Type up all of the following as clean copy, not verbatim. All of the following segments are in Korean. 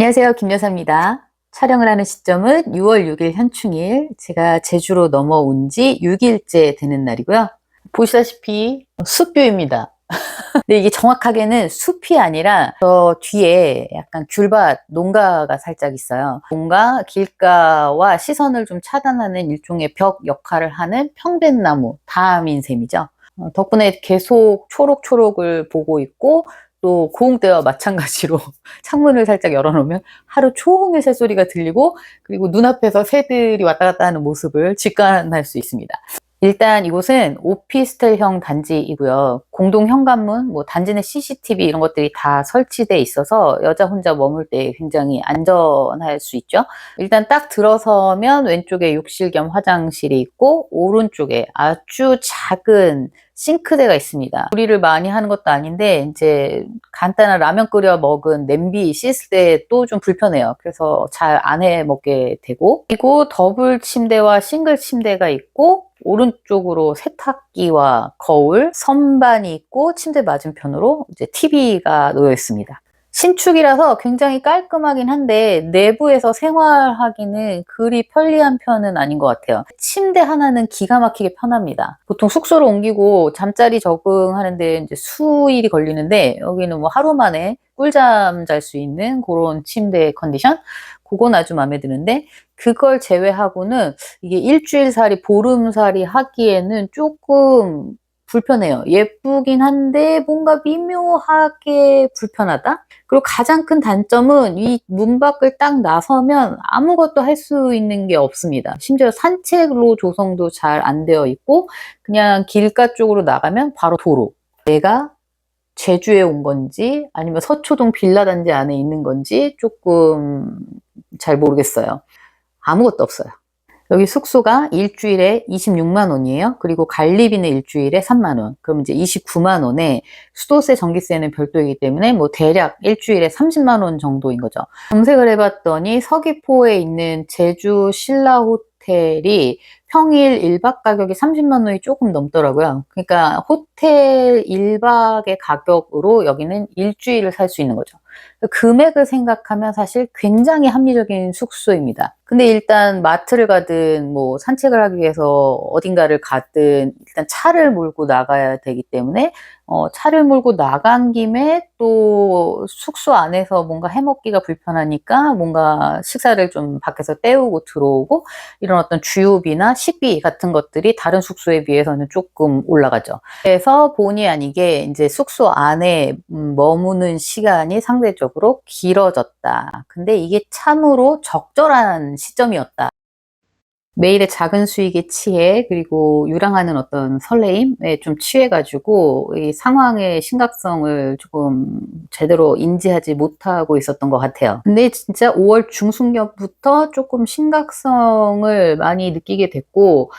안녕하세요. 김여사입니다. 촬영을 하는 시점은 6월 6일 현충일, 제가 제주로 넘어온 지 6일째 되는 날이고요. 보시다시피 숲뷰입니다. 근데 이게 정확하게는 숲이 아니라 저 뒤에 약간 귤밭, 농가가 살짝 있어요. 농가, 길가와 시선을 좀 차단하는 일종의 벽 역할을 하는 평대나무, 다암인 셈이죠. 덕분에 계속 초록초록을 보고 있고, 또 고흥 때와 마찬가지로 창문을 살짝 열어놓으면 하루 종일 새소리가 들리고, 그리고 눈앞에서 새들이 왔다 갔다 하는 모습을 직관할 수 있습니다. 일단 이곳은 오피스텔형 단지이고요. 공동 현관문, 단지 내 CCTV 이런 것들이 다 설치돼 있어서 여자 혼자 머물 때 굉장히 안전할 수 있죠. 일단 딱 들어서면 왼쪽에 욕실 겸 화장실이 있고, 오른쪽에 아주 작은 싱크대가 있습니다. 요리를 많이 하는 것도 아닌데 이제 간단한 라면 끓여 먹은 냄비 씻을 때 또 좀 불편해요. 그래서 잘 안 해 먹게 되고, 그리고 더블 침대와 싱글 침대가 있고, 오른쪽으로 세탁기와 거울, 선반이 있고, 침대 맞은편으로 이제 TV가 놓여 있습니다. 신축이라서 굉장히 깔끔하긴 한데 내부에서 생활하기는 그리 편리한 편은 아닌 것 같아요. 침대 하나는 기가 막히게 편합니다. 보통 숙소로 옮기고 잠자리 적응하는데 이제 수일이 걸리는데, 여기는 하루 만에 꿀잠 잘 수 있는 그런 침대 컨디션? 그건 아주 마음에 드는데, 그걸 제외하고는 이게 일주일살이, 보름살이 하기에는 조금 불편해요. 예쁘긴 한데 뭔가 미묘하게 불편하다? 그리고 가장 큰 단점은 이 문 밖을 딱 나서면 아무것도 할 수 있는 게 없습니다. 심지어 산책로 조성도 잘 안 되어 있고, 그냥 길가 쪽으로 나가면 바로 도로. 내가 제주에 온 건지 아니면 서초동 빌라단지 안에 있는 건지 조금 잘 모르겠어요. 아무것도 없어요. 여기 숙소가 일주일에 26만 원이에요. 그리고 관리비는 일주일에 3만 원. 그럼 이제 29만 원에 수도세, 전기세는 별도이기 때문에 대략 일주일에 30만 원 정도인 거죠. 검색을 해봤더니 서귀포에 있는 제주 신라 호텔이 평일 1박 가격이 30만 원이 조금 넘더라고요. 그러니까 호텔 1박의 가격으로 여기는 일주일을 살 수 있는 거죠. 금액을 생각하면 사실 굉장히 합리적인 숙소입니다. 근데 일단 마트를 가든 산책을 하기 위해서 어딘가를 가든 일단 차를 몰고 나가야 되기 때문에, 차를 몰고 나간 김에 또 숙소 안에서 뭔가 해먹기가 불편하니까 뭔가 식사를 좀 밖에서 때우고 들어오고, 이런 어떤 주유비나 식비 같은 것들이 다른 숙소에 비해서는 조금 올라가죠. 그래서 본의 아니게 이제 숙소 안에 머무는 시간이 상대적으로 길어졌다. 근데 이게 참으로 적절한 시점이었다. 매일의 작은 수익에 취해, 그리고 유랑하는 어떤 설레임에 좀 취해가지고 이 상황의 심각성을 조금 제대로 인지하지 못하고 있었던 것 같아요. 근데 진짜 5월 중순경부터 조금 심각성을 많이 느끼게 됐고,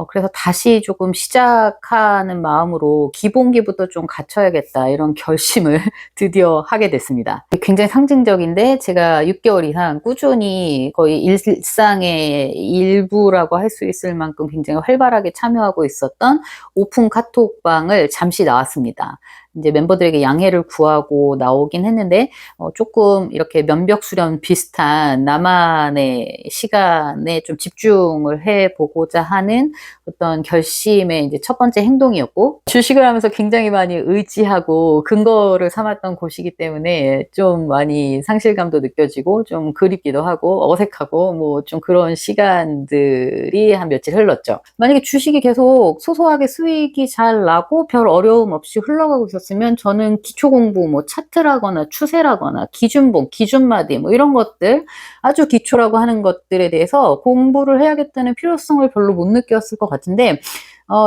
그래서 다시 조금 시작하는 마음으로 기본기부터 좀 갖춰야겠다, 이런 결심을 드디어 하게 됐습니다. 굉장히 상징적인데, 제가 6개월 이상 꾸준히 거의 일상의 일부라고 할 수 있을 만큼 굉장히 활발하게 참여하고 있었던 오픈 카톡방을 잠시 나왔습니다. 이제 멤버들에게 양해를 구하고 나오긴 했는데, 조금 이렇게 면벽 수련 비슷한 나만의 시간에 좀 집중을 해보고자 하는 어떤 결심의 이제 첫 번째 행동이었고, 주식을 하면서 굉장히 많이 의지하고 근거를 삼았던 곳이기 때문에 좀 많이 상실감도 느껴지고 좀 그립기도 하고 어색하고 좀 그런 시간들이 한 며칠 흘렀죠. 만약에 주식이 계속 소소하게 수익이 잘 나고 별 어려움 없이 흘러가고 있었으면, 저는 기초 공부, 차트라거나 추세라거나 기준봉, 기준마디 이런 것들, 아주 기초라고 하는 것들에 대해서 공부를 해야겠다는 필요성을 별로 못 느꼈을 것 같은데,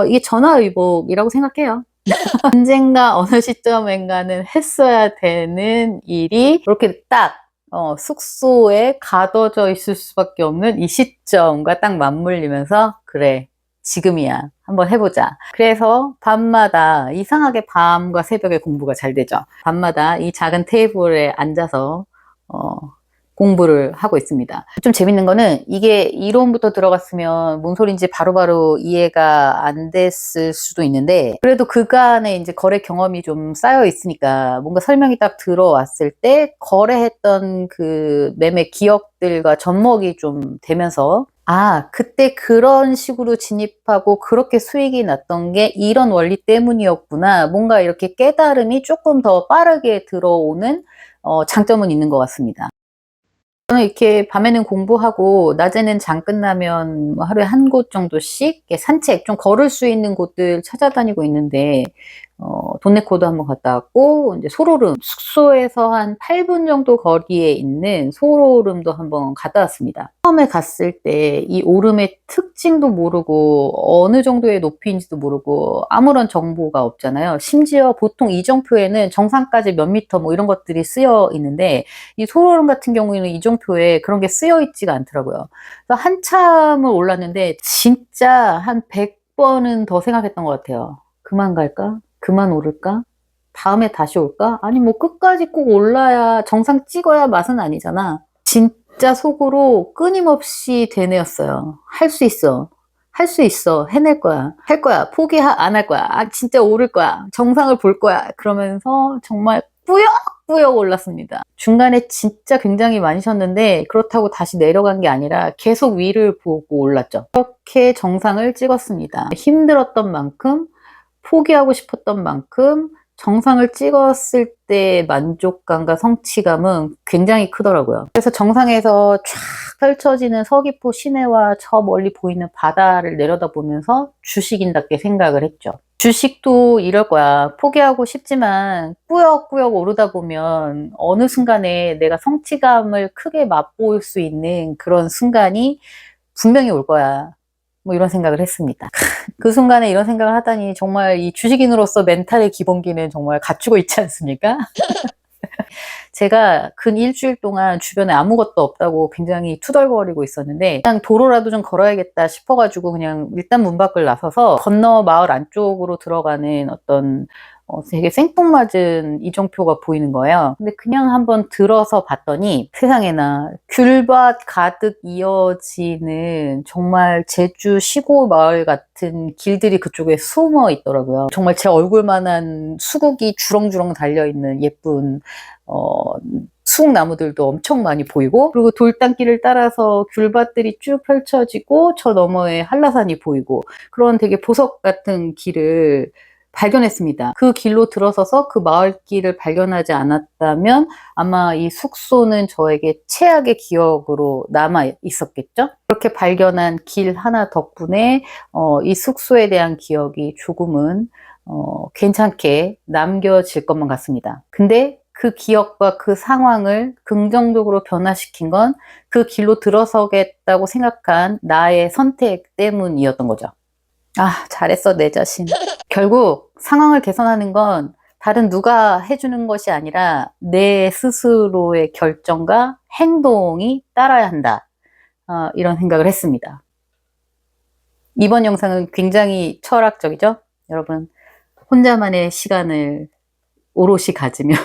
이게 전화위복이라고 생각해요. 언젠가 어느 시점엔가는 했어야 되는 일이 이렇게 딱 숙소에 가둬져 있을 수밖에 없는 이 시점과 딱 맞물리면서, 그래, 지금이야, 한번 해보자. 그래서 밤마다, 이상하게 밤과 새벽에 공부가 잘 되죠. 밤마다 이 작은 테이블에 앉아서 공부를 하고 있습니다. 좀 재밌는 거는 이게 이론부터 들어갔으면 뭔 소린지 바로바로 이해가 안 됐을 수도 있는데 그래도 그간에 이제 거래 경험이 좀 쌓여 있으니까 뭔가 설명이 딱 들어왔을 때 거래했던 그 매매 기억들과 접목이 좀 되면서 아, 그때 그런 식으로 진입하고 그렇게 수익이 났던 게 이런 원리 때문이었구나. 뭔가 이렇게 깨달음이 조금 더 빠르게 들어오는 장점은 있는 것 같습니다. 저는 이렇게 밤에는 공부하고 낮에는 장 끝나면 뭐 하루에 한 곳 정도씩 산책, 좀 걸을 수 있는 곳들 찾아다니고 있는데 돈네코도 한번 갔다 왔고 이제 소로름, 숙소에서 한 8분 정도 거리에 있는 소로름도 한번 갔다 왔습니다. 처음에 갔을 때 이 오름의 특징도 모르고 어느 정도의 높이인지도 모르고 아무런 정보가 없잖아요. 심지어 보통 이정표에는 정상까지 몇 미터 뭐 이런 것들이 쓰여 있는데 이 소로름 같은 경우에는 이정표에 그런 게 쓰여 있지가 않더라고요. 그래서 한참을 올랐는데 진짜 한 100번은 더 생각했던 것 같아요. 그만 갈까? 그만 오를까? 다음에 다시 올까? 아니 뭐 끝까지 꼭 올라야 정상 찍어야 맛은 아니잖아. 진짜 속으로 끊임없이 되뇌었어요. 할 수 있어. 할 수 있어. 해낼 거야. 할 거야. 포기 안 할 거야. 아 진짜 오를 거야. 정상을 볼 거야. 그러면서 정말 꾸역꾸역 올랐습니다. 중간에 진짜 굉장히 많이 쉬었는데 그렇다고 다시 내려간 게 아니라 계속 위를 보고 올랐죠. 그렇게 정상을 찍었습니다. 힘들었던 만큼 포기하고 싶었던 만큼 정상을 찍었을 때 만족감과 성취감은 굉장히 크더라고요. 그래서 정상에서 쫙 펼쳐지는 서귀포 시내와 저 멀리 보이는 바다를 내려다보면서 주식인답게 생각을 했죠. 주식도 이럴 거야. 포기하고 싶지만 꾸역꾸역 오르다 보면 어느 순간에 내가 성취감을 크게 맛볼 수 있는 그런 순간이 분명히 올 거야. 뭐 이런 생각을 했습니다. 그 순간에 이런 생각을 하다니 정말 이 주식인으로서 멘탈의 기본기는 정말 갖추고 있지 않습니까? 제가 근 일주일 동안 주변에 아무것도 없다고 굉장히 투덜거리고 있었는데 그냥 도로라도 좀 걸어야겠다 싶어가지고 그냥 일단 문 밖을 나서서 건너 마을 안쪽으로 들어가는 어떤 되게 생뚱맞은 이정표가 보이는 거예요. 근데 그냥 한번 들어서 봤더니 세상에나 귤밭 가득 이어지는 정말 제주 시골 마을 같은 길들이 그쪽에 숨어 있더라고요. 정말 제 얼굴만한 수국이 주렁주렁 달려있는 예쁜 수국나무들도 엄청 많이 보이고 그리고 돌담길을 따라서 귤밭들이 쭉 펼쳐지고 저 너머에 한라산이 보이고 그런 되게 보석 같은 길을 발견했습니다. 그 길로 들어서서 그 마을길을 발견하지 않았다면 아마 이 숙소는 저에게 최악의 기억으로 남아 있었겠죠? 그렇게 발견한 길 하나 덕분에 이 숙소에 대한 기억이 조금은 괜찮게 남겨질 것만 같습니다. 근데 그 기억과 그 상황을 긍정적으로 변화시킨 건 그 길로 들어서겠다고 생각한 나의 선택 때문이었던 거죠. 아, 잘했어, 내 자신. 결국 상황을 개선하는 건 다른 누가 해주는 것이 아니라 내 스스로의 결정과 행동이 따라야 한다. 이런 생각을 했습니다. 이번 영상은 굉장히 철학적이죠? 여러분, 혼자만의 시간을 오롯이 가지면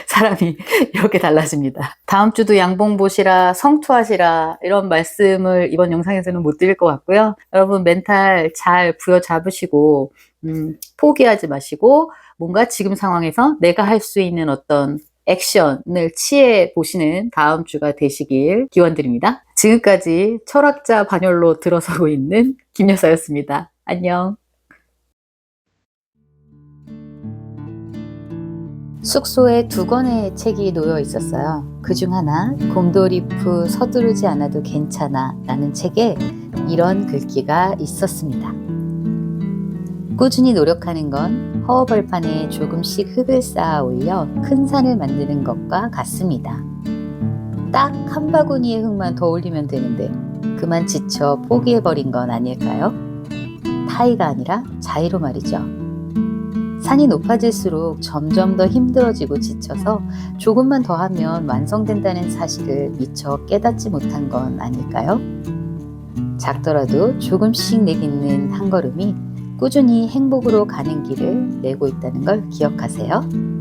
사람이 이렇게 달라집니다. 다음 주도 양봉 보시라, 성투하시라 이런 말씀을 이번 영상에서는 못 드릴 것 같고요. 여러분 멘탈 잘 부여잡으시고 포기하지 마시고 뭔가 지금 상황에서 내가 할 수 있는 어떤 액션을 취해 보시는 다음 주가 되시길 기원드립니다. 지금까지 철학자 반열로 들어서고 있는 김여사였습니다. 안녕. 숙소에 2권의 책이 놓여 있었어요. 그중 하나 곰돌이프 서두르지 않아도 괜찮아 라는 책에 이런 글귀가 있었습니다. 꾸준히 노력하는 건 허허벌판에 조금씩 흙을 쌓아 올려 큰 산을 만드는 것과 같습니다. 딱 한 바구니의 흙만 더 올리면 되는데 그만 지쳐 포기해버린 건 아닐까요? 타이가 아니라 자의로 말이죠. 산이 높아질수록 점점 더 힘들어지고 지쳐서 조금만 더 하면 완성된다는 사실을 미처 깨닫지 못한 건 아닐까요? 작더라도 조금씩 내딛는 한 걸음이 꾸준히 행복으로 가는 길을 내고 있다는 걸 기억하세요.